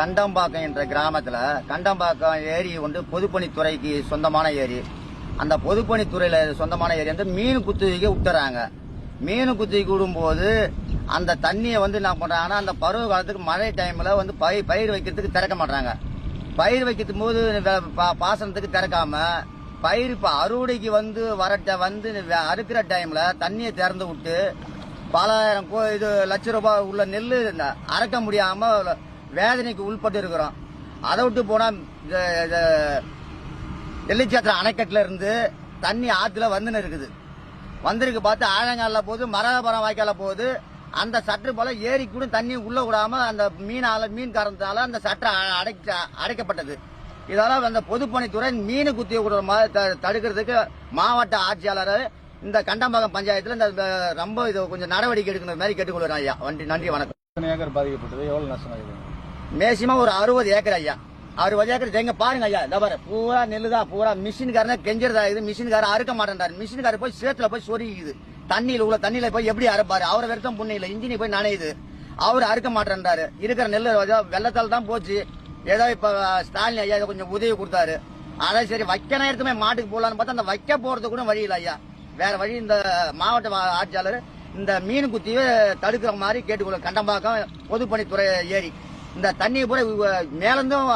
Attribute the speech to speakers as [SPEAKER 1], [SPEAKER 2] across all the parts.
[SPEAKER 1] கண்டம்பாக்கம் என்ற கிராமத்துல கண்டம்பாக்கம் ஏரி வந்து பொதுப்பணித்துறைக்கு சொந்தமான ஏரி. அந்த பொதுப்பணித்துறையில சொந்தமான ஏரி வந்து மீன் குத்தகைக்கு விட்டுறாங்க. மீன் குத்தகைக்கு விடும்போது அந்த தண்ணியை வந்து என்ன பண்றாங்கன்னா, அந்த பருவ காலத்துக்கு மழை டைம்ல வந்து பயிர் வைக்கிறதுக்கு திறக்க மாட்டாங்க. பயிர் வைக்கும் போது பாசனத்துக்கு திறக்காம பயிர் இப்ப அறுவடைக்கு வந்து அறுக்கிற டைம்ல தண்ணியை திறந்து விட்டு பலாயிரம் இது லட்ச ரூபாய் உள்ள நெல் அரைக்க முடியாம வேதனைக்கு உள்பட்டு இருக்கிறோம். அதை விட்டு போனா நெல்லிச்சாத்திர அணைக்கட்டுல இருந்து தண்ணி ஆத்துல வந்துன்னு இருக்குது. வந்திருக்கு பார்த்து ஆழங்கால போகுது, மரபரம் வாய்க்கால போகுது. அந்த சற்று போல ஏரி கூட தண்ணி உள்ள விடாம அந்த மீன் காரணத்தால அந்த சற்று அடைக்கப்பட்டது. இதெல்லாம் அந்த பொதுப்பணித்துறை மீன் குத்திய விடுற மாதிரி தடுக்கிறதுக்கு மாவட்ட ஆட்சியாளர் இந்த கண்டம்பாக்கம் பஞ்சாயத்துல இந்த ரொம்ப இது கொஞ்சம் நடவடிக்கை எடுக்கிற மாதிரி கேட்டுக்கொள்கிறேன் ஐயா. நன்றி, வணக்கம்.
[SPEAKER 2] ஏக்கர் பாதிக்கப்பட்டது, எவ்வளவு நஷ்டம் ஆகுது?
[SPEAKER 1] மேக்சிமம் ஒரு 60 ஏக்கர் ஐயா. 60 ஏக்கர் எங்க பாருங்க ஐயா. இந்த பாரு பூரா நெல்லுதான், பூரா மிஷின்காரன கெஞ்சறதா இருக்குது. மிஷின்காரன் அறுக்க மாட்டேன்றாரு. மிஷின்காரர் போய் சேத்துல போய் சொருகிக்குது. தண்ணியில போய் எப்படி அறுப்பாரு? அவரை வெறுத்தம் புண்ணு இல்ல, இன்ஜினி போய் நனையுது. அவரு அறுக்க மாட்டேன்றாரு. இருக்கிற நெல்லு வெள்ளத்தால் தான் போச்சு. ஏதோ இப்ப ஸ்டாலின் ஐயா கொஞ்சம் உதவி கொடுத்தாரு. அதான் சரி வைக்க நேரத்துமே மாட்டுக்கு போடலான்னு பார்த்தா அந்த வைக்க போறது கூட வழி இல்லை ஐயா. வேற வழி இந்த மாவட்ட ஆட்சியாளர் இந்த மீன் குத்தியை தடுக்கிற மாதிரி கேட்டுக்கொள்ள. கண்டம்பாக்கம் பொதுப்பணித்துறை ஏரி இந்த தண்ணியை பூரா மேலிருந்தும்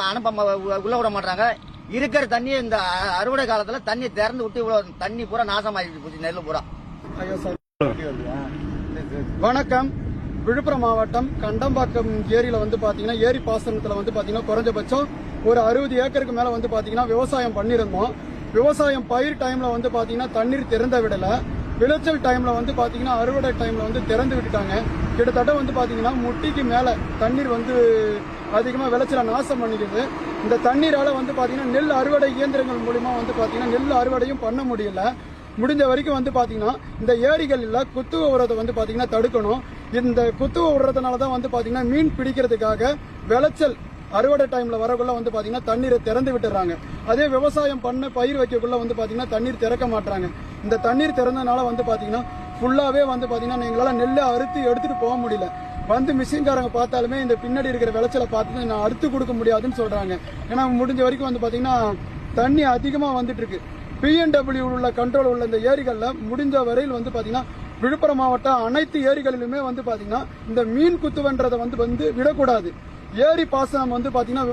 [SPEAKER 1] உள்ள விட மாட்டாங்க. இருக்கிற தண்ணி இந்த அறுவடை காலத்துல தண்ணி திறந்து விட்டு தண்ணி பூரா நாசமாயிட்டு போச்சு நெல்லு பூரா.
[SPEAKER 3] வணக்கம். விழுப்புரம் மாவட்டம் கண்டம்பாக்கம் ஏரியில வந்து பாத்தீங்கன்னா ஏரி பாசனத்துல வந்து பாத்தீங்கன்னா குறைஞ்சபட்சம் ஒரு 60 ஏக்கருக்கு மேல வந்து பாத்தீங்கன்னா விவசாயம் பண்ணிருந்தோம். விவசாயம் பயிர் டைம்ல வந்து பாத்தீங்கன்னா தண்ணீர் திறந்த விடல. விளைச்சல் டைம்ல வந்து பாத்தீங்கன்னா அறுவடை டைம்ல வந்து திறந்து விட்டுட்டாங்க. கிட்டத்தட்ட வந்து பாத்தீங்கன்னா முட்டிக்கு மேல தண்ணீர் வந்து அதிகமா விளைச்சல நாசம் பண்ணிக்குது. இந்த தண்ணீரால வந்து பாத்தீங்கன்னா நெல் அறுவடை இயந்திரங்கள் மூலமா வந்து பாத்தீங்கன்னா நெல் அறுவடையும் பண்ண முடியல. முடிஞ்ச வரைக்கும் வந்து பாத்தீங்கன்னா இந்த ஏரிகளில் குத்துவ விடுறதை வந்து பாத்தீங்கன்னா தடுக்கணும். இந்த குத்துவ விடுறதுனாலதான் வந்து பாத்தீங்கன்னா மீன் பிடிக்கிறதுக்காக விளைச்சல் அறுவடை டைம்ல வரக்குள்ள வந்து பாத்தீங்கன்னா தண்ணீரை திறந்து விட்டுறாங்க. அதே விவசாயம் பண்ண பயிர் வைக்கக்குள்ள வந்து பாத்தீங்கன்னா தண்ணீர் திறக்க மாட்டாங்க. இந்த தண்ணீர் திறந்ததுனால வந்து பாத்தீங்கன்னா ஃபுல்லாவே வந்து பாத்தீங்கன்னா எங்களால நெல்லை அறுத்து எடுத்துட்டு போக முடியல. வந்து மிஷின்காரங்க பார்த்தாலுமே இந்த பின்னாடி இருக்கிற விளைச்சலை பார்த்து நான் அறுத்து கொடுக்க முடியாதுன்னு சொல்றாங்க. ஏன்னா முடிஞ்ச வரைக்கும் வந்து பாத்தீங்கன்னா தண்ணி அதிகமா வந்துட்டு இருக்கு. PNW உள்ள கண்ட்ரோல் உள்ள இந்த ஏரிகள்ல முடிஞ்ச வரையில் வந்து பாத்தீங்கன்னா விழுப்புரம் மாவட்டம் அனைத்து ஏரிகளிலுமே வந்து பாத்தீங்கன்னா இந்த மீன் குத்துவன்றதை வந்து விடக்கூடாது. ஏரி பாசனம் வந்து பாத்தீங்கன்னா